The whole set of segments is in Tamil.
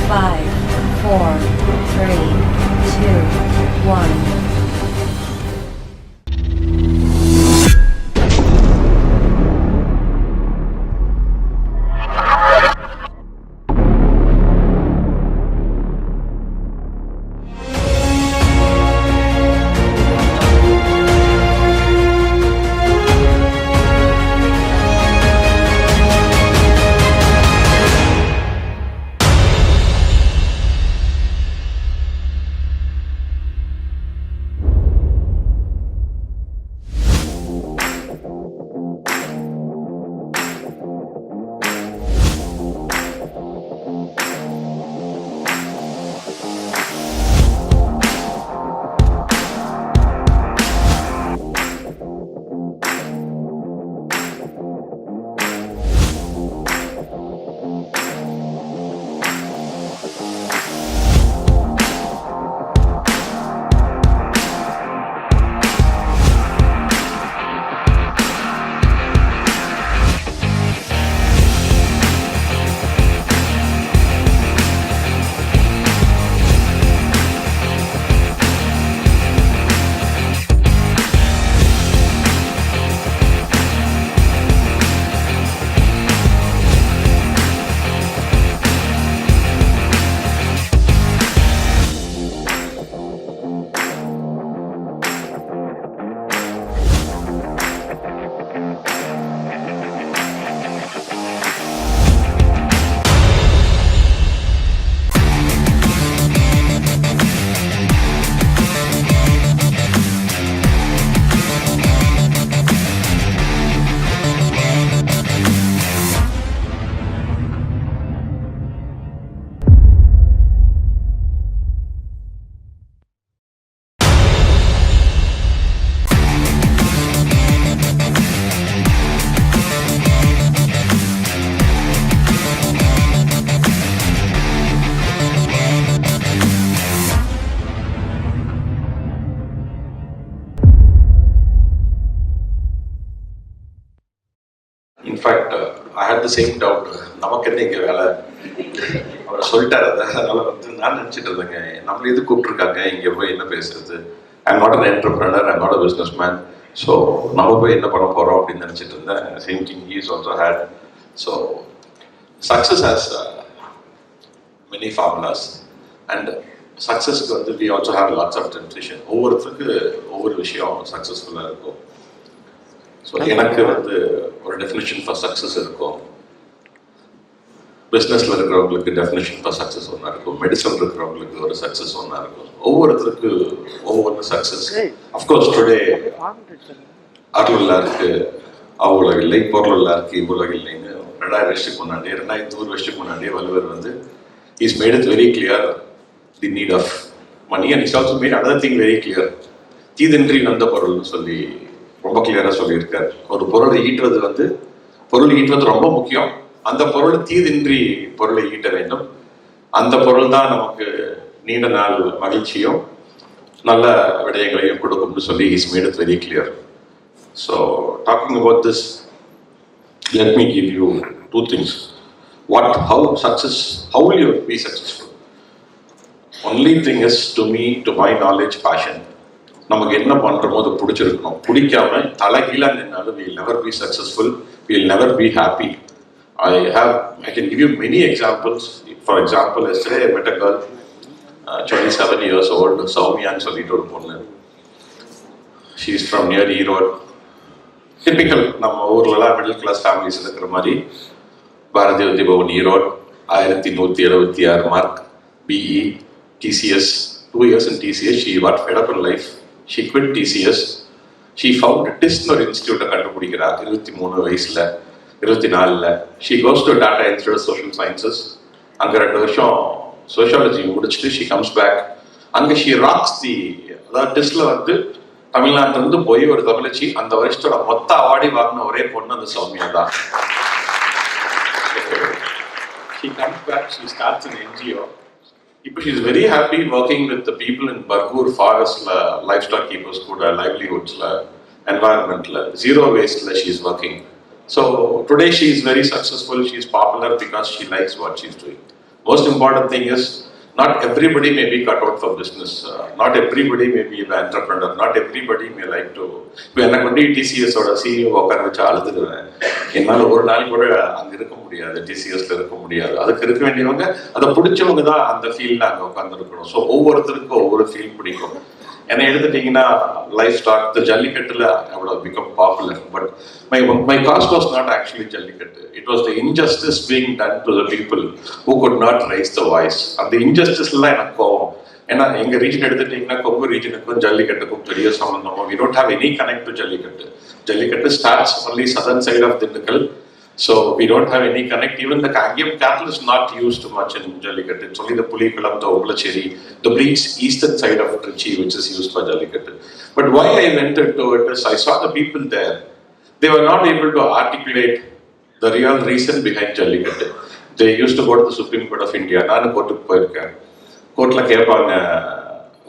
5, 4, 3, 2, 1. In fact, I had the same doubt. நமக்கு என்ன இங்கே வேலை அவரை சொல்லிட்டாரு. அதனால நான் நினச்சிட்டு இருந்தேங்க, நம்மள எது கூப்பிட்டுருக்காங்க இங்கே போய் என்ன பேசுறது. I'm not an entrepreneur, I'm not a business man. So நம்ம போய் என்ன பண்ண போகிறோம் அப்படின்னு நினச்சிட்டு இருந்தேன். Same thing he is also had. So success has many formulas and சக்ஸஸ்க்கு வந்து we also have lots of temptation. ஒவ்வொருத்தருக்கு ஒவ்வொரு விஷயம் சக்ஸஸ்ஃபுல்லாக இருக்கும். ஸோ எனக்கு வந்து ஒரு டெஃபினிஷன் ஃபார் சக்ஸஸ் இருக்கும். பிஸ்னஸில் இருக்கிறவங்களுக்கு டெஃபினிஷன் ஃபார் சக்ஸஸ் ஒன்றா இருக்கும். மெடிசன் இருக்கிறவங்களுக்கு ஒரு சக்ஸஸ் ஒன்றா இருக்கும். ஒவ்வொருத்தருக்கு ஒவ்வொரு சக்ஸஸ். அஃப்கோர்ஸ் டுடே அருள் இருக்கு, அவ்வுலக இல்லை, பொருள் இருக்கு, இவ்வுலக இல்லைன்னு 2000 வருஷத்துக்கு முன்னாடி 2100 வருஷத்துக்கு முன்னாடியே வள்ளுவர் வந்து is made it very clear the need of money and is also made another thing very clear. தீதின்றி வந்த பொருள்னு சொல்லி ரொம்ப கிளியராக சொல்லியிருக்காரு. ஒரு பொருளை ஈட்டுவது வந்து பொருள் ஈட்டுவது ரொம்ப முக்கியம். அந்த பொருள் தீதின்றி பொருளை ஈட்ட வேண்டும். அந்த பொருள் தான் நமக்கு நீண்ட நாள் மகிழ்ச்சியும் நல்ல விடயங்களையும் கொடுக்கும்னு சொல்லி is made it very clear. So talking about this, let me give you two things. How will you be successful? Only thing is, to me, to my knowledge, passion. நமக்கு என்ன பண்றோமோ அதை பிடிச்சிருக்கணும். பிடிக்காம தலைகீழா நின்னாலும் we will never be successful, we will never be happy. I can give you many examples. For example, yesterday I met a girl, 27 years old, Soumyaன்னு சொல்லிட்டு ஒரு பொண்ணு. She is from near Erode. Typical நம்ம ஊர்லலாம் மிடில் கிளாஸ் ஃபேமிலிஸ் இருக்கிற மாதிரி Bharatiya Vidya Bhavan Erode 1176 mark, BE, TCS, 2 years in TCS. She got fed up in life. She quit TCS. She found TISன்னு ஒரு இன்ஸ்டியூட்டை கண்டுபிடிக்கிறா 23 வயசுல 24ல. She goes to Data Institute of Social Sciences. அங்கே 2 வருஷம் சோஷியாலஜி முடிச்சுட்டு she comes back. அங்கே she rocks the, அதாவது டிஸ்ட்ல வந்து தமிழ்நாட்டிலிருந்து போய் ஒரு தமிழச்சி அந்த வருஷத்தோட மொத்த அவார்டை வாங்கின ஒரே பொண்ணு அந்த சௌமியா தான். She comes back, she starts an NGO. இப்போ she is very happy working with the people in Bargur forestல, livestock keepers கூட, livelihoodsல, environmentல, zero wasteல she is working. So today she is very successful. She is popular because she likes what she is doing. Most important thing is, not everybody may be cut out for business. Not everybody may be an entrepreneur. Not everybody may like to. இப்போ எனக்கு வந்து டிசிஎஸோட சிஇஓ உட்கார வச்சு அழுதுடுவேன். என்னால் ஒரு நாள் கூட அங்கே இருக்க முடியாது, டிசிஎஸ்ல இருக்க முடியாது. அதுக்கு இருக்க வேண்டியவங்க, அதை பிடிச்சவங்க தான் அந்த ஃபீல்டில் அங்கே உட்காந்துருக்கணும். ஸோ ஒவ்வொருத்தருக்கும் ஒவ்வொரு ஃபீல் பிடிக்கும். என்ன எடுத்துட்டீங்கன்னா லைஃப் ஸ்டாக், இந்த ஜல்லிக்கட்டுல அவ்வளோ become popular. But my cost was not actually jallikattu. It was the injustice being done to the people who could not raise the voice. அந்த இன்ஜஸ்டிஸ்லாம் எனக்கு கோவம். ஏன்னா எங்க ரீஜன் எடுத்துட்டீங்கன்னா கொங்கு ரீஜனுக்கும் ஜல்லிக்கட்டுக்கும் பெரிய சம்பந்தமோ. We don't have any connect to Jallikattu. Jallikattu starts only southern side of Dindigul. So we don't have any connect. Even the Kangam cattle is not used much in Jallikattu. It's only the Pulikulam, the Oblacheri, the bleeds eastern side of Trustee, which is used for Jallikattu. But why I went into it is I saw the people there. They were not able to articulate the real reason behind Jallikattu. They used to go to the Supreme Court of India. நான் கோர்ட்டுக்கு போயிருக்கேன். கோர்ட்ல கேட்பாங்க,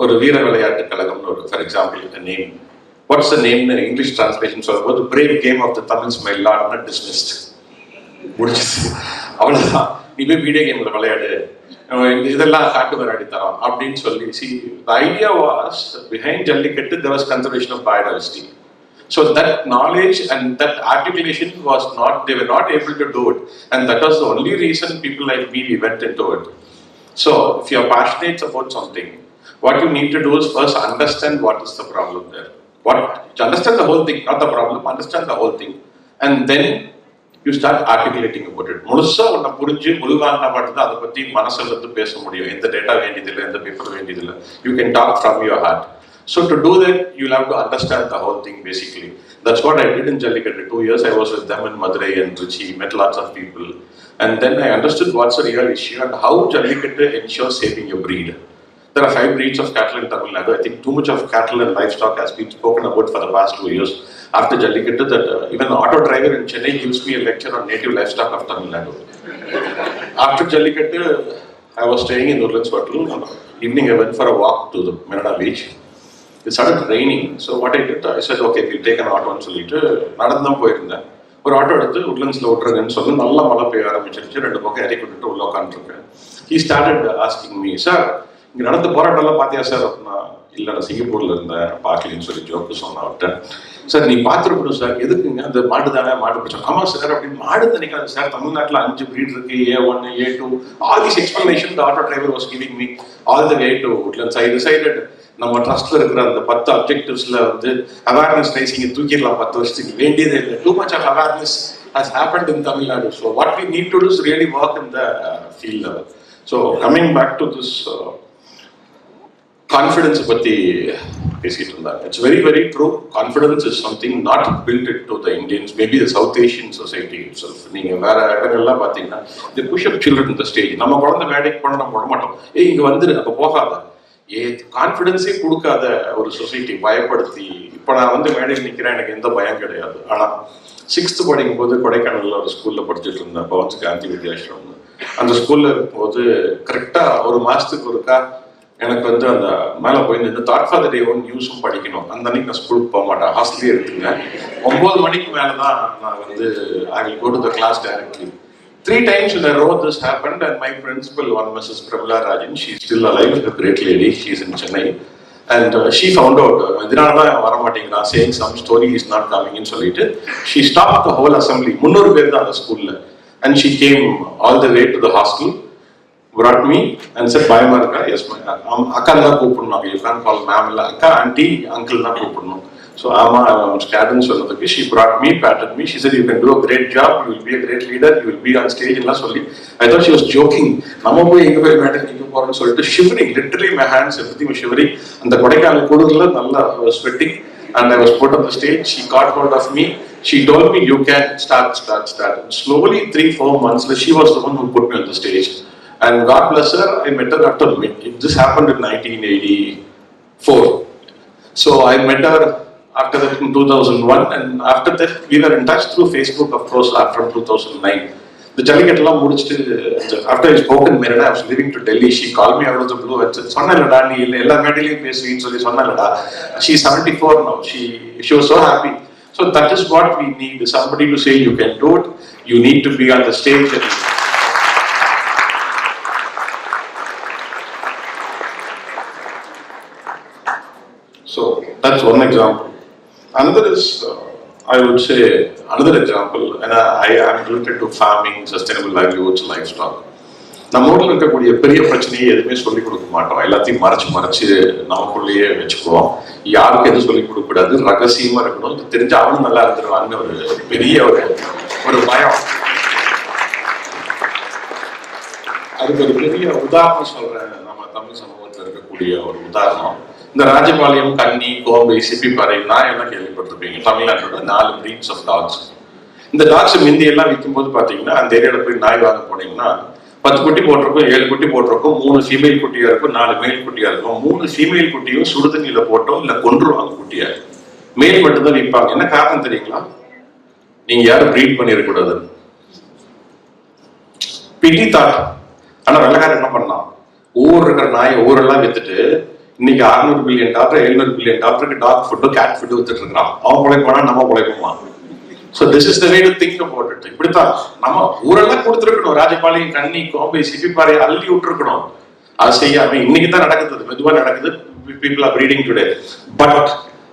ஒரு வீர விளையாட்டு கழகம்னு ஒரு, for example a name. What's the name? English translation சொல்லும்போது the brave game of the Tamils my lord not dismissed. முடிச்சிச்சு, அவ்வளவுதான். நீ போய் வீடியோ கேம்ல விளையாடு, இதெல்லாம் காட்டு விளையாடி தரோம் அப்படின்னு சொல்லி. See, the idea was behind Jallikattu there was conservation of biodiversity. So that knowledge and that articulation was not, they were not able to do it, and that was the only reason people like me we went into it. So if you are passionate about something, what you need to do is first understand what is the problem there. To understand the whole thing, not the problem, understand the whole thing, and then you start articulating about it. முழுசா உன்னை புரிஞ்சு முழுவாங்க மட்டும்தான் அதை பத்தி மனசுல இருந்து பேச முடியும். எந்த டேட்டா வேண்டியதில்லை, எந்த பேப்பர் வேண்டியதில்லை. You can talk from your heart. So to do that, you'll have to understand the whole thing basically. That's what I did in Jallikattu. 2 years I was with them in Madurai and Trichy, met lots of people. And then I understood what's the real issue and how Jallikattu ensures saving your breed. There are 5 breeds of cattle in Tamil Nadu. I think too much of cattle and livestock has been spoken about for the past 2 years. After Jallikattu, that even an auto driver in Chennai gives me a lecture on native livestock of Tamil Nadu. After Jallikattu, I was staying in Woodlands Hotel. Evening I went for a walk to the Marina Beach. It started raining. So what I did, I said, okay, we'll take an auto and சொல்லிட்டு நடந்துதான் போயிருந்தேன். ஒரு ஆட்டோ எடுத்து உட்லண்ட்ஸ்ல விட்டுறேன்னு சொல்லி நல்லா மழை பெய்ய ஆரம்பிச்சிருச்சு. 2 பக்கம் இறக்கி விட்டுட்டு உள்ள உட்காந்துருக்கேன். He started asking me, sir, இங்க நடந்த போராட்டம்லாம் பாத்தியா சார் அப்படின்னா, இல்லை நான் சிங்கப்பூர்ல இருந்தேன் பார்க்கலன்னு சொல்லி ஜோக்கு சொன்ன அவர்கிட்ட. சார் நீ பார்த்துருக்கணும் சார், எதுக்குங்க அந்த மாடு தானே, மாடு பிரச்சனை. ஆமா சார், அப்படி மாடு நினைக்காது சார், தமிழ்நாட்டில் 5 breed இருக்கு, A1, A2, all these explanation the auto driver was giving me all the way to Woodlands. I decided நம்ம ட்ரஸ்ட்ல இருக்கிற அந்த 10 அப்ஜெக்டிவ்ஸ்ல வந்து அவேர்னஸ் ரைசிங் தூக்கிடலாம் 10 வருஷத்துக்கு, வேண்டியதே இல்லை. Too much of awareness has happened in Tamil Nadu. So what we need to do is really work in the field level. So coming back to this confidence பத்தி பேசிட்டு இருந்தாங்க. It's very very true. Confidence is something not built it to the Indians, maybe the South Asian society itself. நீங்க வேற இடங்கள்லாம் பாத்தீங்கன்னா தி புஷ் அப் சில்ட்ரன் இந்த ஸ்டேஜ். நம்ம குழந்தை வேலைக்கு போன நம்ம விட மாட்டோம், இங்க வந்துரு அப்ப போகாத, கான்ஃபிடன்ஸே கொடுக்காத ஒரு சொசைட்டி பயப்படுத்தி. இப்போ நான் வந்து மேடையில் நிற்கிறேன், எனக்கு எந்த பயம் கிடையாது. ஆனா 6th படிக்கும் போது கொடைக்கானல்ல ஒரு ஸ்கூல்ல படிச்சுட்டு இருந்தேன், பவன்ஸ் காந்தி வித்யாசிரம். அந்த ஸ்கூல்ல இருக்கும்போது கரெக்டா ஒரு மாசத்துக்கு ஒருக்கா எனக்கு வந்து அந்த மேலே போய் நின்று தாட் ஃபார் த டே 1 நியூஸும் படிக்கணும். அந்த அன்னைக்கு நான் ஸ்கூலுக்கு போக மாட்டேன், ஹாஸ்டல்லே எடுத்துங்க. 9 மணிக்கு மேலே தான் நான் வந்து I will go to the class directly. 3 times in a row this happened, and my principal, one Mrs. Pramila Rajan, she is still alive, a great lady, she is in Chennai, and she found out இதனால தான் வர மாட்டேங்கிறான், saying some story is not coming in சொல்லிட்டு she stopped the whole assembly. 300 பேர் தான் அந்த ஸ்கூல்ல, and she came all the way to the hostel, brought me and said, பயமா இருக்கா? எஸ் அக்கா தான் கூப்பிடணும், you can't call ma'am, இல்லை அக்கா ஆண்டி அங்கிள் தான் கூப்பிடணும். So ஆமா ஸ்கேடுன்னு சொன்னதுக்கு she brought me, patted me, she said you can do a great job, you will be a great leader, you will be on stage எல்லாம் சொல்லி. I thought she was joking. நம்ம போய் எங்க போய் மேட்டர் நிற்க போறோம்னு சொல்லிட்டு shivering, literally my hands everything was shivering. அந்த கொடைக்கானல் குளிர்ல நல்லா sweating, and I was put on the stage. She caught hold of me, she told me you can start. Slowly 3-4 months she was the one who put me on the stage. And God bless her, I met her after, this happened in 1984. So I met her after that in 2001, and after that we were in touch through Facebook, of course, from 2009. The Jallikattu la mudichittu, after I spoke in Marina, I was leaving to Delhi. She called me out of the blue and said, "Sonnalada nee ella medaliyum pesuvinu solli sonnalada." She is 74 now. She was so happy. So that is what we need, somebody to say you can do it. You need to be on the stage. So that's one example. Another is, I would say, another example, and I am related to farming, sustainable livelihoods, livestock. நம்ம ஊரில் இருக்கக்கூடிய பெரிய பிரச்சனையை எதுவுமே சொல்லிக் கொடுக்க மாட்டோம். எல்லாத்தையும் மறைச்சு நமக்குள்ளேயே வச்சுக்குவோம். யாருக்கு எதுவும் சொல்லிக் கொடுக்க கூடாது, ரகசியமா இருக்கணும், இது தெரிஞ்சு அவனும் நல்லா இருந்துருவான்னு ஒரு பெரிய ஒரு பயம். அதுக்கு ஒரு பெரிய உதாரணம் சொல்றேன். நம்ம தமிழ் சமூகத்தில் இருக்கக்கூடிய ஒரு உதாரணம், இந்த ராஜபாளையம், கன்னி, கோம்பை, சிப்பிப்பாறை நாய் எல்லாம் கேள்விப்பட்டிருப்பீங்க. தமிழ்நாட்டோட 4 breeds of dogs. இந்த டாக்ஸ் முந்தி எல்லாம் விற்கும் போது பாத்தீங்கன்னா, அந்த ஏரியாவில் போய் நாய் வாங்க போனீங்கன்னா 10 குட்டி போட்டிருக்கும், 7 குட்டி போட்டிருக்கும், 3 ஃபீமேல் குட்டியா இருக்கும், 4 மேல் குட்டியா இருக்கும். 3 ஃபீமேல் குட்டியும் சுடுதண்ணியில போட்டோம் இல்ல கொன்றுவாங்க குட்டியா. மேல் மட்டும் தான் விற்பாங்க. என்ன காரணம் தெரியுங்களா? நீங்க யாரும் ப்ரீட் பண்ணிடக்கூடாது. பிடி தாட். ஆனா வெள்ளக்காரன் என்ன பண்ணலாம், ஊர் இருக்கிற நாயை ஊரெல்லாம் வித்துட்டு இன்னைக்கு $600 billion $700 billion dog food, cat food வித்துட்டு இருக்கிறான். அவன் உழைப்பானா நம்ம உழைப்போமா? So this is the way to think about it. இப்படித்தான் நம்ம ஊரெல்லாம் கொடுத்துருக்கணும். ராஜபாளையம், கன்னி, கோம்பை, சிப்பிப்பாறை அள்ளி விட்டுருக்கணும். அது செய்யாம இன்னைக்கு தான் நடக்குது, மெதுவா நடக்குது. People are breeding today. But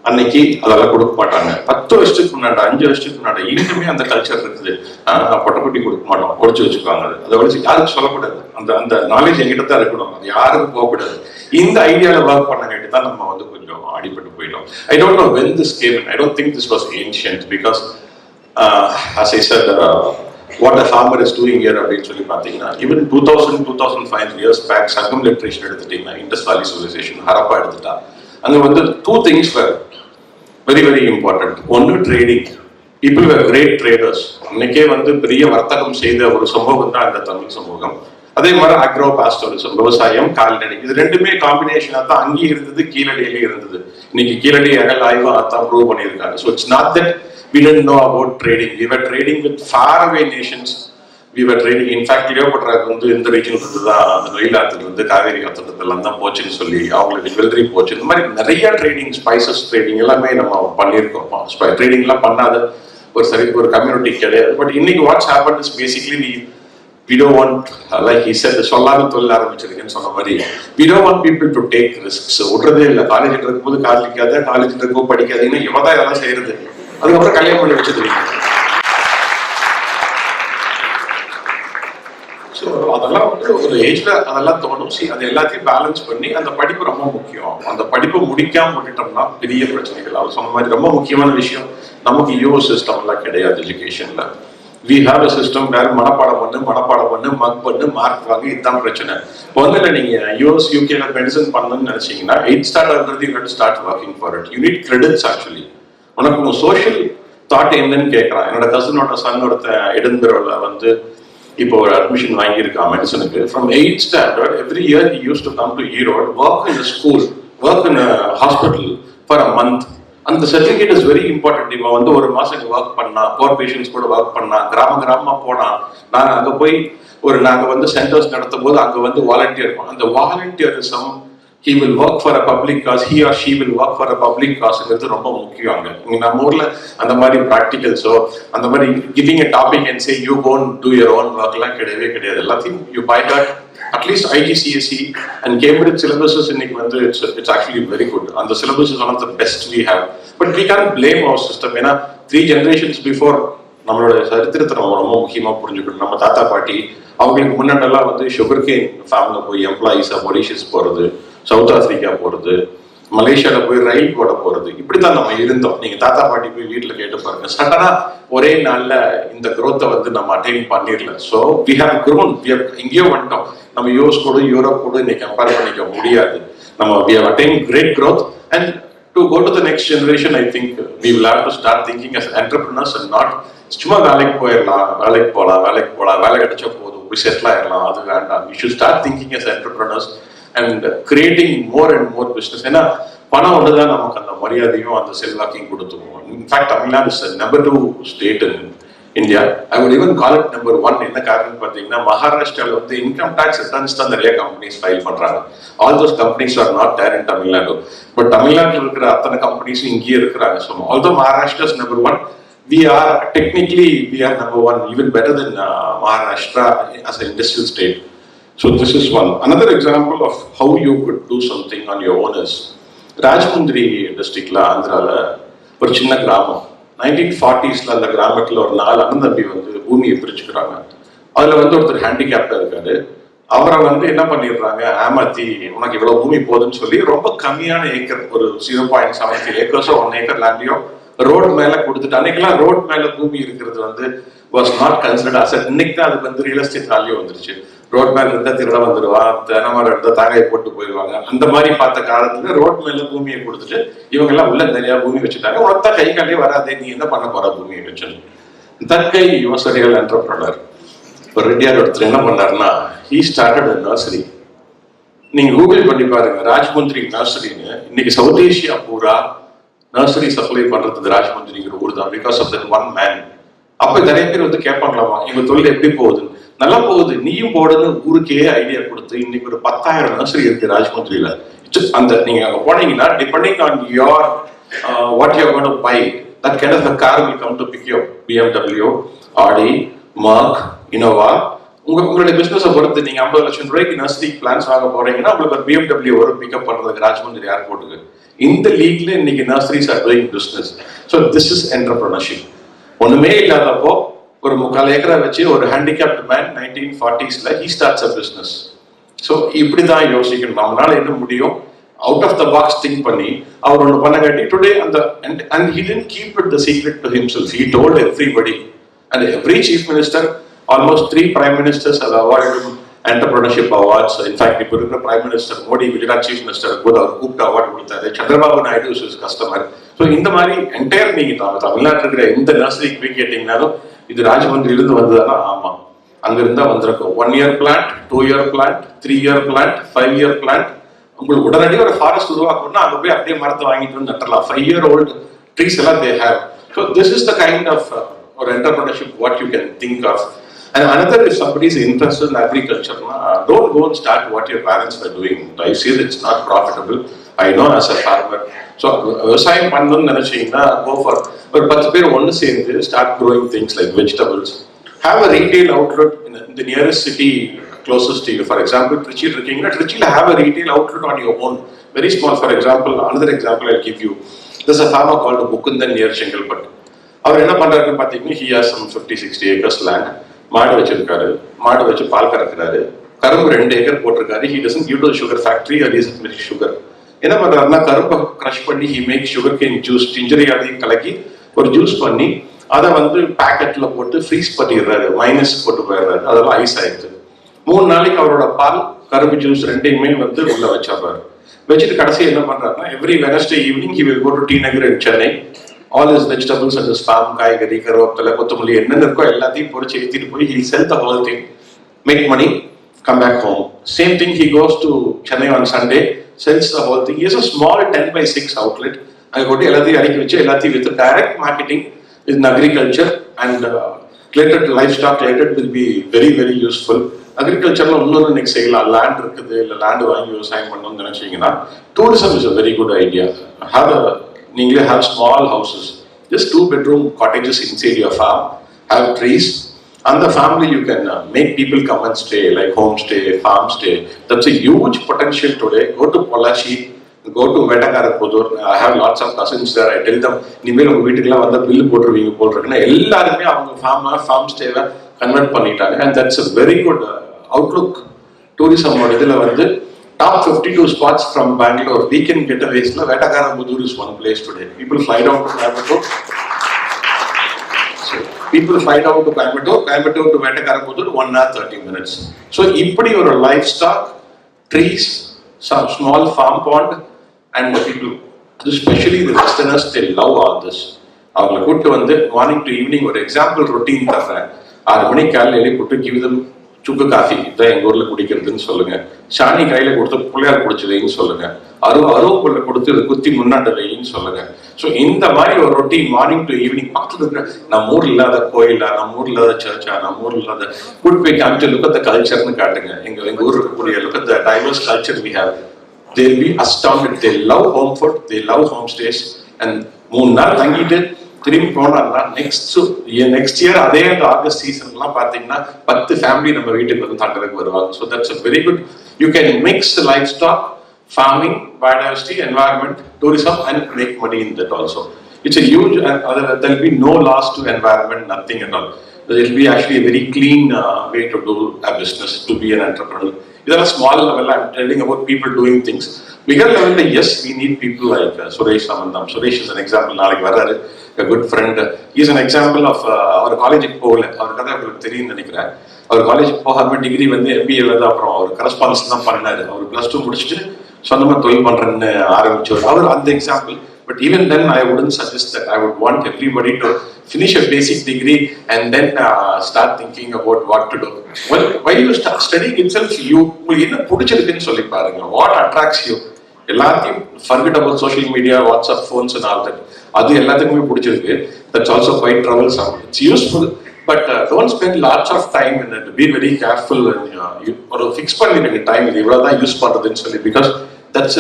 அன்னைக்கு அதெல்லாம் கொடுக்க மாட்டாங்க. 10 வருஷத்துக்கு முன்னாடி, 5 வருஷத்துக்கு முன்னாடி இன்னுமே அந்த கல்ச்சர் இருக்குது. பொட்டக்குட்டி கொடுக்க மாட்டோம், ஒடிச்சு வச்சுக்குவாங்க. அதை ஒடிச்சு யாருக்கும் சொல்லக்கூடாது. அந்த நாலேஜ் எங்கிட்ட தான் இருக்கணும், அது யாருக்கும் போகக்கூடாது. இந்த ஐடியால ஒர்க் பண்ண தான் நம்ம வந்து கொஞ்சம் அடிபட்டு போயிட்டோம். I don't know when this came in. I don't think this was ancient because as I said, what a farmer is doing here அப்படின்னு சொல்லி பார்த்தீங்கன்னா, even 2000-2500 years back, சங்கம் லிட்ரேச்சர் எடுத்துட்டீங்கன்னா, இண்டஸ் வேலி சிவிலைசேஷன், ஹரப்பா எடுத்துட்டா, அங்க வந்து 2 things were very very important. ஒன்று trading. people were great traders. அன்னைக்கே வந்து பெரிய வர்த்தகம் செய்த ஒரு சமூகம் தான் இந்த தமிழ் சமூகம். அதே மாதிரி அக்ரோ பாஸ்டோரிசம், விவசாயம், கால்நடை, இது ரெண்டுமே காம்பினேஷனா தான் அங்கேயும் இருந்தது, கீழடியிலே இருந்தது. இன்னைக்கு கீழடி அகல் ஆய்வு அதான் ப்ரூவ் பண்ணியிருக்காங்க. So it's not that we didn't know about trading. We were trading with faraway nations. We were trading. In fact, கிளியோபட்ராக்கு வந்து இந்த ரீஜன் தான், அந்த நெய்லாத்துல இருந்து காவேரி காத்திரத்தெல்லாம் தான் போச்சுன்னு சொல்லி அவங்களுக்கு ஜுவல்லரி போச்சு. இந்த மாதிரி நிறைய ட்ரேடிங், ஸ்பைசஸ் ட்ரேடிங் எல்லாமே நம்ம பண்ணியிருக்கோம். ட்ரேடிங்லாம் பண்ணாத ஒரு கம்யூனிட்டி கிடையாது. பட் இன்னைக்கு watts happen is basically we don't want, like he said, சொல்லாத தொழில் ஆரம்பிச்சிருக்கேன்னு சொன்ன மாதிரி, we don't want people to take risks. விட்றதே இல்லை. காலேஜில் இருக்கும்போது காதலிக்காத, காலேஜில் இருக்கும் படிக்காதீங்கன்னா எவதான் இதெல்லாம் செய்யறது. அதுக்கப்புறம் கல்யாணம் பண்ணி வச்சிருக்கீங்க. ஸோ அதெல்லாம் வந்து ஒரு ஏஜ்ல அதெல்லாம் தோணும். அது எல்லாத்தையும் பேலன்ஸ் பண்ணி, அந்த படிப்பு ரொம்ப முக்கியம். அந்த படிப்பை முடிக்காம விட்டுட்டோம்னா பெரிய பிரச்சனைகள். அவர் சொன்ன மாதிரி ரொம்ப முக்கியமான விஷயம், நமக்கு சிஸ்டம்லாம் கிடையாது எஜுகேஷன்ல. We have a system where மனப்பாடம் பண்ணு, மக் பண்ணு, மார்க் வாங்கி, இதுதான் பிரச்சனை. ஒன்றும் இல்லை, நீங்க யூஎஸ் யூகேல மெடிசன் பண்ணணும்னு நினைச்சீங்கன்னா 8th standard you have to start working for it. You need credits actually. உனக்கு சோஷியல் தாட் என்னன்னு கேட்கறான். என்னோட கசினோட சன் ஒருத்தன் எடின்பரோல வந்து இப்போ ஒரு அட்மிஷன் வாங்கியிருக்கான் மெடிசனுக்கு. From 8th standard every year he used to come to Erode, work in a school, work in a hospital for a month. அந்த சர்டிஃபிகேட் இஸ் வெரி இம்பார்ட்டன்ட். இப்போ வந்து ஒரு மாசம் ஒர்க் பண்ணா, போர் பேஷன்ஸ் கூட ஒர்க் பண்ணா, கிராமமா போனா, நாங்க அங்க போய் நாங்க வந்து சென்டர்ஸ் நடத்தும் போது அங்க வந்து வாலண்டியர் இருப்போம். அந்த volunteerism, he will work for a public cause, he or she will work for a public causeங்கிறது ரொம்ப முக்கியம். அங்க இங்க நம்ம ஊர்ல அந்த மாதிரி ப்ராக்டிகல்ஸோ, அந்த மாதிரி giving a topic and say you go and do your own work எல்லாம் கிடையவே கிடையாது. எல்லாத்தையும் you buy that. At least IGCSE and Cambridge syllabuses இன்னைக்கு வந்து it's actually very good. And the syllabus is one of the best we have. But we can't blame our system. ஏன்னா 3 generations before நம்மளோட சரித்திரத்தை நம்ம ரொம்ப முக்கியமா புரிஞ்சுக்கணும். நம்ம தாத்தா பாட்டி அவங்களுக்கு முன்னாடிலாம் வந்து சுகர் கேன் ஃபார்ம்ல போய் எம்ப்ளாயிஸா மொரிஷியஸ் போறது, சவுத் ஆப்பிரிக்கா போறது, மலேசியால போய் ரயில் போட போறது, இப்படித்தான் நம்ம இருந்தோம். நீங்க தாத்தா பாட்டி போய் வீட்டுல கேட்டு பாருங்க. சடனா ஒரே நாள்ல இந்த growth வந்து நம்ம அட்டைன் பண்ணிடல. So we have grown. எங்கேயோ வந்துட்டோம். நம்ம யூஎஸ் கூட யூரோப் கூட இன்னைக்கு கம்பேர் பண்ணிக்க முடியாது. நம்ம we have attained great growth, and to go to the next generation, I think we will have to start thinking as entrepreneurs and not சும்மா வேலைக்கு போயிடலாம், வேலைக்கு போகலாம், வேலை கிடைச்சா போதும், போய் செட்டில் ஆயிடலாம், அது வேண்டாம். We should start thinking as entrepreneurs and creating more and more business. ஏன்னா பணம் ஒன்றுதான் நமக்கு அந்த மரியாதையும் அந்த செல்வாக்கையும் கொடுத்துருவோம். In fact Tamil Nadu is number 2 state in India. I would even call it number 1. என்ன காரணம் பார்த்தீங்கன்னா, மகாராஷ்டிரால வந்து இன்கம் டாக்ஸ் ரிட்டர்ன்ஸ் தான் நிறைய கம்பெனிஸ் ஃபைல் பண்றாங்க. All those companies are not there in Tamil Nadu. But தமிழ்நாட்டில் இருக்கிற அத்தனை கம்பெனிஸும் இங்கேயே இருக்கிறாங்க. So although Maharashtra is number 1, we are technically number 1, even better than Maharashtra as an industrial state. So this is one. Another example of how you could do something on your own is, Rajahmundry டிஸ்ட்ரிக்ட்ல ஆந்திரால ஒரு சின்ன கிராமம். 1940s அந்த கிராமத்துல ஒரு 4 அண்ணன் தம்பி வந்து பூமியை பிரிச்சுக்கிறாங்க. அதுல வந்து ஒருத்தர் ஹேண்டிகேப்டா இருக்காரு. அவரை வந்து என்ன பண்ணிடுறாங்க, ஏமாத்தி உனக்கு இவ்வளவு பூமி போதுன்னு சொல்லி ரொம்ப கம்மியான ஏக்கர், ஒரு 0.73 ஏக்கர்ஸோ 1 ஏக்கர் லேண்டையும் ரோட் மேல கொடுத்துட்டு, அன்னைக்கெல்லாம் ரோட் மேல பூமி இருக்கிறது வந்து வாஸ் நாட் கன்சிடர்ட் அசட். இன்னைக்கு தான் அதுக்கு வந்து ரியல் எஸ்டேட் வேல்யூ வந்துருச்சு. ரோட் மேல இருந்தா திருட வந்துடுவான், தென்னமரம் எடுத்தா தாங்காயை போட்டு போயிடுவாங்க. அந்த மாதிரி பார்த்த காலத்துல ரோட் மேல பூமியை கொடுத்துட்டு இவங்க எல்லாம் உள்ள நிறைய பூமி வச்சுட்டாங்க. உனக்கு கை காலே வராதே, நீ என்ன பண்ண போற பூமியை வச்சு. தற்கை யோசனைகள் என்டர்பிரனர் ஒரு ரெட்டியார் ஒருத்தர் என்ன பண்ணாருன்னா, he started a nursery. நீங்க கூகுள் பண்ணி பாருங்க, ராஜமுந்திரி நர்சரின்னு. இன்னைக்கு சவுத் ஏசியா பூரா நர்சரி சப்ளை பண்றது ராஜமுந்திரிங்கிற ஊர் தான், because of that one man. அப்ப நிறைய பேர் வந்து கேட்பாங்களாமா, இவங்க தொழில் எப்படி போகுது? நல்லா போகுது, நீயும் போடுன்னு ஊருக்கே ஐடியா கொடுத்து இன்னைக்கு ஒரு 10,000 நர்சரி இருக்கு ராஜமுந்திரியில. அந்த நீங்க அங்க போனீங்கன்னா, depending on your what you are going to buy, that kind of a car will come to pick you up. BMW, Audi, Merc, Innova. உங்களுடைய பிசினஸை பொறுத்து நீங்க 50 லட்சம் ரூபாய்க்கு நர்சரி பிளான்ஸ் வாங்க போறீங்கன்னா உங்களுக்கு ஒரு BMW வரும் பிக்கப் பண்றதுக்கு ராஜமுந்திரி ஏர்போர்ட்டுக்கு. இந்த லீக்ல இன்னைக்கு nurseries are doing business. So this is entrepreneurship. ஒண்ணுமே இல்லாதப்போ ஒரு 3/4 ஏக்கரை வச்சு ஒரு ஹேண்டிகேப்ட் மேன் 1940sல he starts a business. So இப்படிதான் யோசிக்கணும். நம்மளால என்ன முடியும், out of the box think பண்ணி அவர் ஒன்று பண்ண காட்டி டுடே அந்த and he didn't keep it the secret to himself. He told everybody, and every chief minister, almost 3 prime ministers have awarded him entrepreneurship awards. In fact, இப்போ இருக்கிற prime minister Modi Gujarat chief minister கூட அவர் கூப்பிட்டு அவார்டு கொடுத்தாரு. Chandrababu Naidu is customer. So இந்த மாதிரி என்டையர் நீங்க தமிழ்நாட்டில் இருக்கிற எந்த நர்சரிக்கு போய் கேட்டீங்கன்னாலும் இது ராஜமுந்திரியிலிருந்து வந்ததுன்னா ஆமா, அங்க இருந்தா வந்திருக்கும். 1 year plant, 2 year plant, 3 year plant, 5 year plant. உங்களுக்கு உடனடியாக ஒரு ஃபாரஸ்ட் உருவாக்கணும்னா அங்க போய் அப்படியே மரத்தை வாங்கிட்டு வந்து நட்டலாம். 5 year old ட்ரீஸ் எல்லாம் they have. So this is the kind of or entrepreneurship what you can think of. And another, if somebody is interested in agriculture, don't go and start what your parents were doing. I see that it's not profitable. I know as a farmer. So விவசாயம் பண்ணணும்னு நினைச்சீங்கன்னா go for ஒரு 10 பேர் ஒன்று சேர்ந்து start growing things like vegetables. Have a retail outlet in the nearest city closest to you. For example, Trichy இருக்கீங்கன்னா Trichyல have a retail outlet on your own. Very small. For example, another example I'll give you. There's a farmer called Mukundan near Chengalpattu. அவர் என்ன பண்றாருன்னு பாத்தீங்கன்னா, he has some 50-60 acres land. மாடு வச்சிருக்காரு, மாடு வச்சு பால் கறக்குறாரு. கரும்பு 2 ஏக்கர் போட்டிருக்காரு. he doesn't give to the sugar factory or is make sugar. என்ன பண்றாருன்னா, கரும்பை கிரஷ் பண்ணி he makes sugarcane juice, ginger அதையும் கலக்கி ஒரு ஜூஸ் பண்ணி அதை வந்து பேக்கெட்ல போட்டு ஃப்ரீஸ் பண்ணிடுறாரு, மைனஸ் போட்டு போயிடுறாரு. அதெல்லாம் ஐஸ் ஆயிடுது. 3 நாளைக்கு அவரோட பால் கரும்பு ஜூஸ் 2யுமே வந்து உள்ள வச்சிடுறாரு. வச்சுட்டு கடைசி என்ன பண்றாருன்னா, every Wednesday evening he will go to T Nagar in Chennai. All his vegetables and his farm, காய்கறி, கருவேப்பிலை, கொத்தமல்லி என்னென்ன இருக்கோ எல்லாத்தையும் பொறிச்சு ஏற்றிட்டு போய் he sell the whole thing, make money, come back home. Same thing, he goes to Chennai on Sunday, sells the whole thing. He has a small 10x6 outlet. அங்கே கொண்டு எல்லாத்தையும் அடக்கி வச்சு எல்லாத்தையும் with direct marketing in agriculture and related livestock related will be very very useful. அக்ரிகல்ச்சர்ல இன்னொரு இன்னைக்கு செய்யலாம். லேண்ட் இருக்குது, இல்லை லேண்ட் வாங்கி விவசாயம் பண்ணணும்னு நினைச்சீங்கன்னா tourism is a very good idea. நீங்களே have small houses, just 2 bedroom cottages inside your farm, have trees, and the family you can make people come and stay, like homestay, farm stay. That's a huge potential today. Go to Pollachi, go to Vetakarapudur. I have lots of cousins there. I tell them, இனிமேல் உங்க வீட்டுக்குலாம் வந்த பில்லு போட்டுருவீங்க போட்டிருக்குன்னா எல்லாருமே அவங்க farm stay-வை கன்வெர்ட் பண்ணிட்டாங்க. And that's a very good outlook. Tourism இதுல வந்து top 52 spots from Bangalore, weekend getaways la Vetakarapudur is one place today. People fly down to Coimbatore. So people fly down to Coimbatore to Vetakarapudur 1 hour 30 minutes. So இப்படி ஒரு livestock, trees, some small farm pond, and the people, especially the westerners, they love all this. அவங்களை கூட்டு வந்து மார்னிங் டு ஈவினிங் ஒரு எக்ஸாம்பிள் ரொட்டீன் தர்றேன். 6 மணிக்கு காலையில் எழுதி போட்டு கிவ் தம் சுக்கு காஃபி, இதான் எங்க ஊர்ல குடிக்கிறதுன்னு சொல்லுங்க. சாணி கையில கொடுத்து பிள்ளையார் குடிச்சதைன்னு சொல்லுங்க. அருவப்புள்ள கொடுத்து இதை குத்தி முன்னாடி வைன்னு சொல்லுங்க. ஸோ இந்த மாதிரி ஒரு ரொட்டீன் மார்னிங் டு ஈவினிங் பக்கத்துல இருக்கிற நம்ம ஊர் இல்லாத கோயிலா, நம்ம ஊர் இல்லாத சர்ச்சா, நம்ம ஊர் இல்லாத கூட்டு போய் காமிச்சு லுக் அட் த கல்ச்சர்னு காட்டுங்க. எங்க ஊர் இருக்கக்கூடிய look at the divorce culture we have. They will be astounded. They love home food, they love homestays, and 3 நாள் தங்கிட்டு திரும்பி போனாங்கன்னா நெக்ஸ்ட் இயர் அதே அந்த ஆகஸ்ட் சீசன்லாம் பார்த்தீங்கன்னா 10 ஃபேமிலி நம்ம வீட்டுக்கு வந்து தங்குறதுக்கு வருவாங்க. So that's a very good. You can mix livestock, farming, biodiversity, environment, tourism, and make money in that also. It's a huge, there will be no loss to environment, nothing at all. There will be actually a very clean way to do a business, to be an entrepreneur. These are a small level, I'm telling about people doing things. Bigger level, yes, we need people like Suresh Samandam. Suresh is an example, a good friend. He's an example of our college poll. Our college degree வந்து MBA அப்புறம் அவர் கரஸ்பாண்டன்ஸ் தான் பண்ணாரு. அவர் +2 முடிச்சுட்டு சொந்தமா தொழில் பண்றேன்னு ஆரம்பிச்சவர். அவர் அந்த example. But even then, I wouldn't suggest that. I would want everybody to finish a basic degree and then start thinking about what to do. Well, while you start studying itself, உங்களுக்கு என்ன பிடிச்சிருக்குன்னு சொல்லி பாருங்க. What attracts you? எல்லாத்தையும் forget about social media, WhatsApp, phones and all that. அது எல்லாத்துக்குமே பிடிச்சிருக்கு. That's also quite troublesome. It's useful, but don't spend lots of time in it. Be very careful and you fix பண்ணிடுங்க time. இது இவ்வளவுதான் யூஸ் பண்றதுன்னு சொல்லி, because that's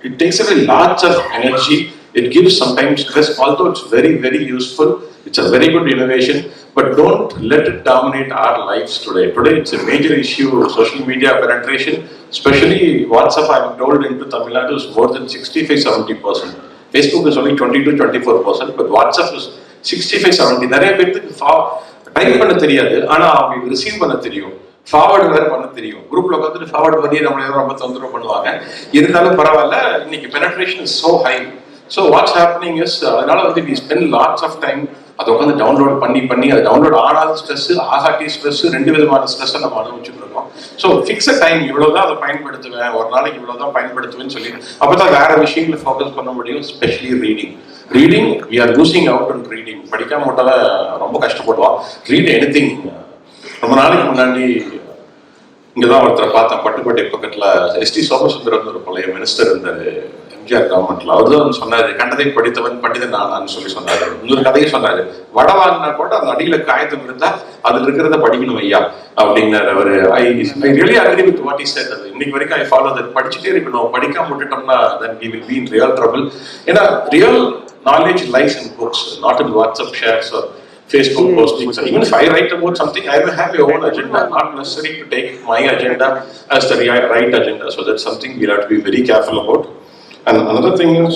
it takes away lots of energy. It gives sometimes stress, although it's very, very useful. It's a very good innovation, but don't let it dominate our lives today. Today, it's a major issue. Social media penetration, especially WhatsApp, I'm told into Tamil Nadu is more than 65-70%. Facebook is only 20-24%, but WhatsApp is 65-70%. நிறைய பேருக்கு டைப் பண்ண தெரியாது, ஆனா அவங்க ரிசீவ் பண்ண தெரியும். ஃபார்வர்டு வேற பண்ண தெரியும். குரூப்ல உட்காந்துட்டு ஃபார்வர்டு பண்ணி நம்மள ரொம்ப தொந்தரவு பண்ணுவாங்க. இருந்தாலும் பரவாயில்ல, இன்னைக்கு penetration is so high. So what's happening is, அதனால வந்து we spend lots of time அதை உட்காந்து டவுன்லோட் பண்ணி அது டவுன்லோட் ஆனாலும் ஸ்ட்ரெஸ், ஆகாட்டி ஸ்ட்ரெஸ், ரெண்டு விதமான ஸ்ட்ரெஸ்ஸை நம்ம அனுபவிச்சுட்டு இருக்கோம். ஸோ ஃபிக்ஸ் டைம், இவ்வளவுதான் அதை பயன்படுத்துவேன், ஒரு நாளைக்கு இவ்வளவுதான் பயன்படுத்துவேன்னு சொல்லி அப்பதான் வேற விஷயங்களை ஃபோக்கஸ் பண்ண முடியும். Specially reading we are losing out on reading. படிக்காம விட்டால ரொம்ப கஷ்டப்படுவான். Read anything. ரொம்ப நாளைக்கு முன்னாடி இங்கதான் ஒருத்தரை பார்த்தேன், பட்டுக்கோட்டை பக்கத்துல எஸ்டி சோமசுந்தரம் ஒரு பழைய மினிஸ்டர் இருந்தாரு எம்ஜிஆர் கவர்மெண்ட்ல. அவர்தான் சொன்னாரு, கண்டதை படித்தவன் பண்டிதன் நானான்னு சொல்லி சொன்னாரு. இன்னொரு கதையை சொன்னாரு, வடை வாங்கினா கூட அந்த அடியில காயத்தம் இருந்தா அதுல இருக்கிறத படிக்கணும் ஐயா அப்படின்னாரு அவரு. I really agree with what he said. அது இன்னைக்கு வரைக்கும் ஐ ஃபாலோ தட். படிச்சுட்டே இருக்கணும். படிக்காம விட்டுட்டோம்னா then we will be in real trouble. ஏன்னா real knowledge lies in books, not in WhatsApp shares or Facebook postings. Even if I write about something, I will have your own agenda, not necessary to take my agenda as the right agenda. So that's something we'll have to be very careful about. And another thing is,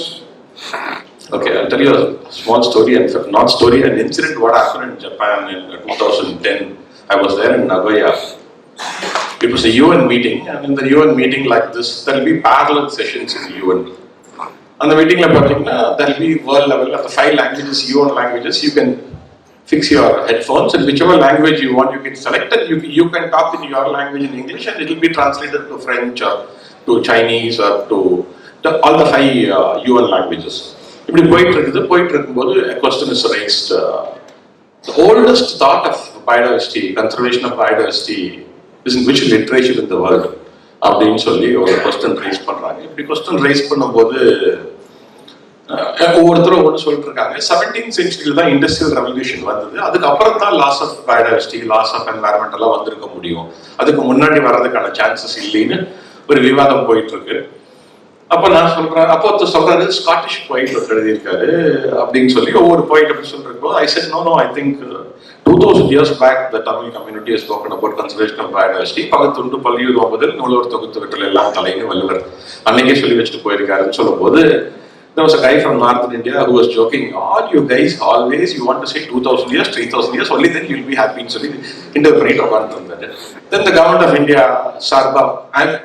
okay, I'll tell you a small story, and not story, an incident what happened in Japan in 2010. I was there in Nagoya. It was a UN meeting, and in the UN meeting like this, there will be parallel sessions in the UN. And the meeting there will be world level of the 5 languages, UN languages. You can fix your headphones, and whichever language you want, you can select it. You can talk in your language in English, and it will be translated to French or to Chinese or to all the 5 UN languages. இப்படி போயிட்டு இருக்கும்போது a question is raised. The oldest thought of biodiversity, conservation of biodiversity, is in which literature in the world? அப்படின்னு சொல்லி ஒரு question raise பண்றாங்க. இப்படி question raise பண்ணும்போது ஒவ்வொருத்தரும் ஒன்று சொல்லிட்டு இருக்காங்க. 17th century தான் இண்டஸ்ட்ரியல் ரெவல்யூஷன் வந்தது. அதுக்கப்புறம் தான் loss of biodiversity, loss of environment எல்லாம் வந்திருக்க முடியும். அதுக்கு முன்னாடி வர்றதுக்கான சான்சஸ் இல்லைன்னு ஒரு விவாதம் போயிட்டு இருக்கு. அப்ப நான் சொல்றேன், அப்போ ஒருத்தர் சொல்றாரு, ஸ்காட்டிஷ் போயிட் ஒருத்தர் எழுதியிருக்காரு அப்படின்னு சொல்லி ஒவ்வொரு போயிட் அப்படி சொல்றப்போ I said no I think 2000 years back the Tamil community has spoken about conservation of biodiversity. பகத்துண்டு பள்ளியூர் முதல் நூலவர் தொகுத்து விட்டல் எல்லாம் தலைன்னு வள்ளுவர் அன்னைக்கே சொல்லி வச்சுட்டு போயிருக்காருன்னு சொல்லும் போது, there was a guy from northern India who was joking, all you guys always you want to say 2000 years, 3000 years, only then you'll be happy in சொல்லி interpret or one that. Then the government of India, Sarba,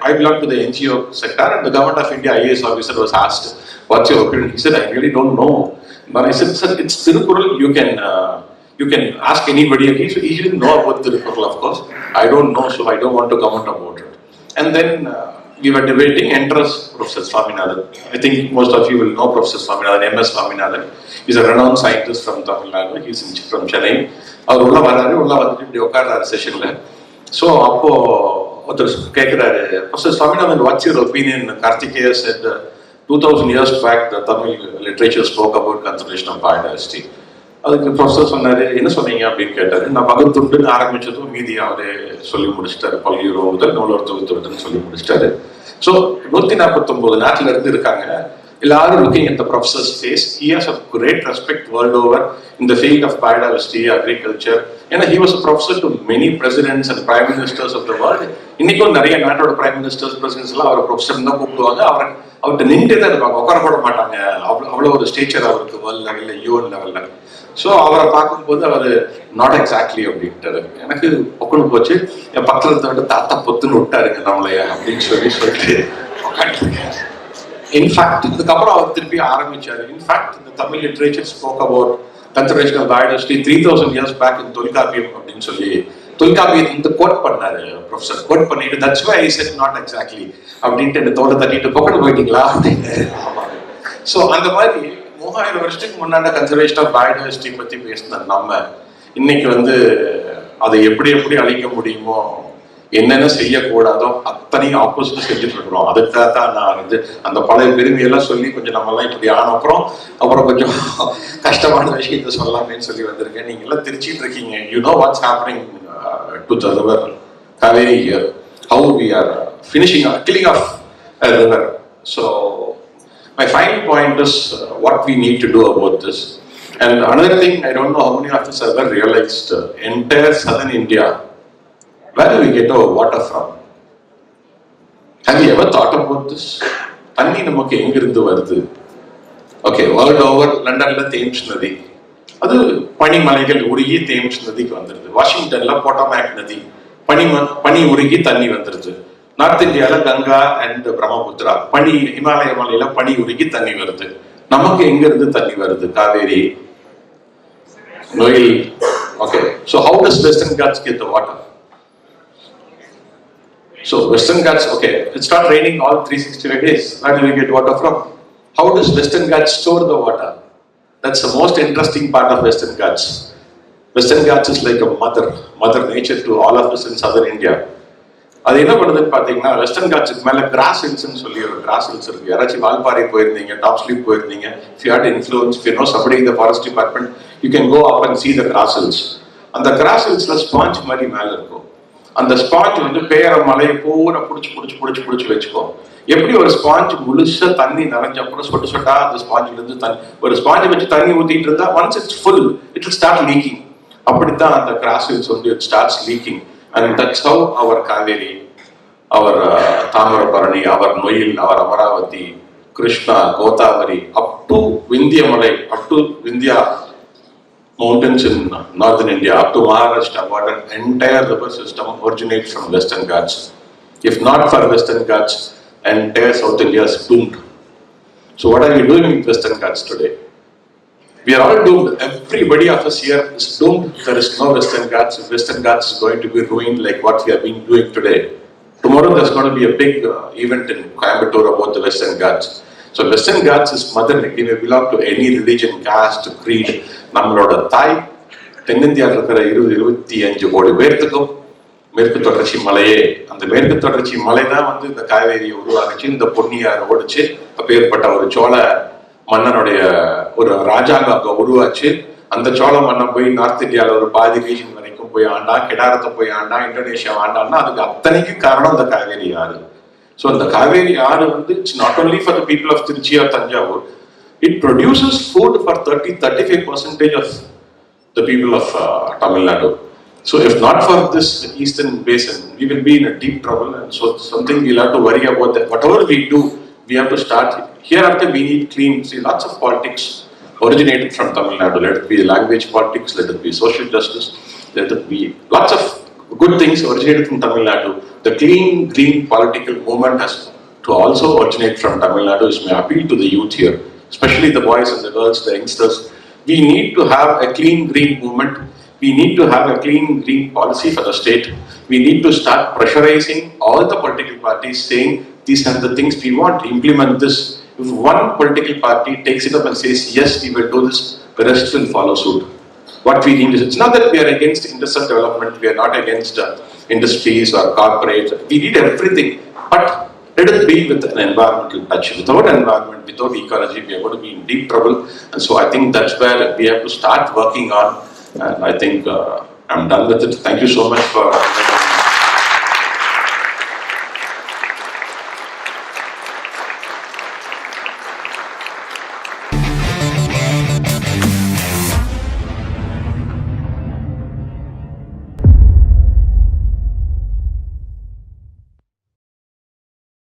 I belong to the NGO sector, and the government of India IAS officer was asked, what's your opinion? He said, I really don't know. But I said, sir, it's Tirukural, you can ask anybody. He didn't know about Tirukural, of course. I don't know, so I don't want to comment about it. And then we were debating, enters Professor Swaminathan. I think most of you will know Professor Swaminathan, MS Swaminathan. He's a renowned scientist from Tamil Nadu. He's from Chennai. அவர் உள்ள வராரு, உள்ள வந்துட்டு இப்படி உட்கார்றாரு செஷன்ல. ஸோ அப்போ ஒருத்தர் கேட்கிறாரு, professor Swaminathan, what's your opinion? Karthikeya said 2000 years back the Tamil literature spoke about conservation of biodiversity. அதுக்கு ப்ரொஃபசர் சொன்னாரு, என்ன சொன்னீங்க அப்படின்னு கேட்டாரு. நான் பகத்துண்டுன்னு ஆரம்பிச்சதும் மீதி அவரே சொல்லி முடிச்சிட்டாரு. பள்ளியூர் முதல் நூலவர் தொகுத்து விட்டுன்னு சொல்லி முடிச்சிட்டாரு. ஸோ 149 நாட்டில இருந்து இருக்காங்க. looking at the professor's face. He has a great respect world over in the field of biodiversity, agriculture. And he was a professor to many presidents and prime ministers of the world. இன்னைக்கும் நிறைய நாட்டோட prime ministers, presidents எல்லாம் அவர் ப்ரொஃபஸர் தான் கூப்பிடுவாங்க. அவர்கிட்ட நின்று தான் இருப்பாங்க, உட்கார போட மாட்டாங்க. அவ்வளோ ஒரு ஸ்டேச்சர் அவருக்கு வேர்ல்ட் லெவலில், யூஎன் லெவலில். ஸோ அவரை பார்க்கும்போது அவர் நாட் எக்ஸாக்ட்லி அப்படின்ட்டாரு. எனக்கு ஒக்கொண்டு போச்சு. என் பக்கத்தில் இருந்த தாத்தா பொத்துன்னு விட்டாருங்க நம்மளைய அப்படின்னு சொல்லிட்டு உட்காந்துருக்கேன். இன்ஃபேக்ட் இதுக்கப்புறம் அவர் திருப்பி ஆரம்பிச்சாரு. இன்ஃபேக்ட் இந்த Tamil literature spoke about conservation of biodiversity 3000 years back in Tolkappiyam அப்படின்னு சொல்லி தொல்காப்பியத்தை கோட் பண்ணாரு ப்ரொஃபஸர். கோட் பண்ணிட்டு that's why I said not exactly அப்படின்ட்டு என்ன தோட்ட தட்டிட்டு பொக்கட்டு போயிட்டீங்களா அப்படின்னு. ஸோ அந்த மாதிரி 3000 வருஷத்துக்கு முன்னாடி கன்சர்வேஷன் ஆஃப் பயோடைவர்சிட்டி பத்தி பேசின நம்ம இன்னைக்கு அதை எப்படி எப்படி அழிக்க முடியுமோ, என்னென்ன செய்யக்கூடாதோ அத்தனையும் ஆப்போசிட் செஞ்சுட்டு இருக்கிறோம். அதுக்காக தான் நான் அந்த பழைய பெருமையெல்லாம் சொல்லி கொஞ்சம் நம்மெல்லாம் இப்படி அப்புறம் கொஞ்சம் கஷ்டமான விஷயத்த சொல்லலாமேன்னு சொல்லி வந்திருக்கேன். நீங்க எல்லாம் திருச்சிட்டு இருக்கீங்க. You know what's happening to the river Kaveri here, how we are killing off a river. So my final point is what we need to do about this. And another thing, I don't know how many of us have ever realized, entire southern India, where do we get our water from? Have you ever thought about this? தண்ணி நமக்கு எங்கிருந்து வருது? ஓகே, வேர்ல்ட் ஓவர் லண்டன்ல தேம்ஸ் நதி, அது பனிமலைகள் உருகி தேம்ஸ் நதிக்கு வந்துருது. வாஷிங்டன்ல போட்டோமேக் நதி, பனி உருகி தண்ணி வந்துருது. நார்த் இந்தியால கங்கா அண்ட் பிரம்மபுத்திரா, ஹிமாலய மலையில பனி உருகி தண்ணி வருது. நமக்கு எங்க இருந்து தண்ணி வருது? Kaveri, Noyyal. Okay, so how does Western Ghats get the water? So Western Ghats, okay, it's not raining all 365 days. Where do we get water from? How does Western Ghats store the water? That's the most interesting part of Western Ghats. Western Ghats is like a mother nature to all of us in southern India. அது என்ன பண்ணுதுன்னு பார்த்தீங்கன்னா, வெஸ்டர்ன் காட்ஸுக்கு மேலே கிராஸ் ஹில்ஸ்ன்னு சொல்லி ஒரு கிராஸ் ஹில்ஸ் இருக்கு. யாராச்சும் வால்பாறை போயிருந்தீங்க, டாப் ஸ்லீப் போயிருந்தீங்க, if you had influence, if you know somebody in the forest department, you can go up and see the grass hills. அந்த கிராஸ் ஹில்ஸ்ல ஸ்பாஞ்ச் மாதிரி மேலே இருக்கும். அந்த ஸ்பாஞ்ச் பேர மலையை பூரா பிடிச்சி வச்சுக்கோ. எப்படி ஒரு ஸ்பாஞ்ச் முழுசா தண்ணி நிறைஞ்ச அப்புறம் சொட்டு சொட்டா அந்த ஸ்பாஞ்சில இருந்து தண்ணி, ஒரு ஸ்பாஞ்சை வச்சு தண்ணி ஊத்திட்டு இருந்தா once it's full it will start leaking. அப்படித்தான் அந்த cross hills it starts leaking. And that's how our Kaveri, our Thamarabarani, our Noil, our Amaravati, Krishna, Godavari, up to Vindhya Malai, up to Vindhya mountains in northern India, up to Maharashtra border, entire river system originates from Western Ghats. If not for Western Ghats, entire South India is doomed. So what are we doing with Western Ghats today? We are all doomed. Everybody of us here is doomed. There is no Western Ghats. Western Ghats is going to be ruined like what we have been doing today. Tomorrow there's going to be a big event in Coimbatore about the Western Ghats. So Western Ghats is mother. It may belong to any religion, caste, creed. நம்மளோட தாய் தென்னிந்தியாவில் இருக்கிற 20-25 கோடி பேர்த்துக்கும் மேற்கு தொடர்ச்சி மலையே. அந்த மேற்கு தொடர்ச்சி மலை தான் இந்த காவேரியை உருவாக்குச்சு, இந்த பொன்னியார் ஓடிச்சு. அப்பேற்பட்ட ஒரு சோழ மன்னனுடைய ஒரு ராஜாங்க அங்க உருவாச்சு. அந்த சோழ மன்னன் போய் நார்த் இந்தியாவில் ஒரு பாதி ரீஜன் வரைக்கும் போய் ஆண்டா, கெடாரத்தை போய் ஆண்டா, இந்தோனேஷியா ஆண்டான்னா அதுக்கு அத்தனைக்கு காரணம் இந்த காவேரி ஆறு. ஸோ இந்த காவேரி ஆறு it's not only for the people of Trichy or Thanjavur. It produces food for 30-35% of the people of Tamil Nadu. So if not for this eastern basin, we will be in a deep trouble, and so something we'll have to worry about. That whatever we do, we have to start hereafter. We need clean. See, lots of politics originated from Tamil Nadu. Let it be language politics, let it be social justice, let it be lots of good things originated from Tamil Nadu. The clean green political movement has to also originate from Tamil Nadu. Is my appeal to the youth here, especially the boys and the girls, the youngsters. We need to have a clean green movement. We need to have a clean green policy for the state. We need to start pressurizing all the political parties, saying these are the things we want to implement this. If one political party takes it up and says yes, we will do this, the rest will follow suit. What we need is, it's not that we are against industrial development, we are not against industries or corporates. We need everything, but let it be with an environmental touch. Without environment, without ecology, we are going to be in deep trouble. And so I think that's where we have to start working on. And I think I'm done with it. Thank you so much for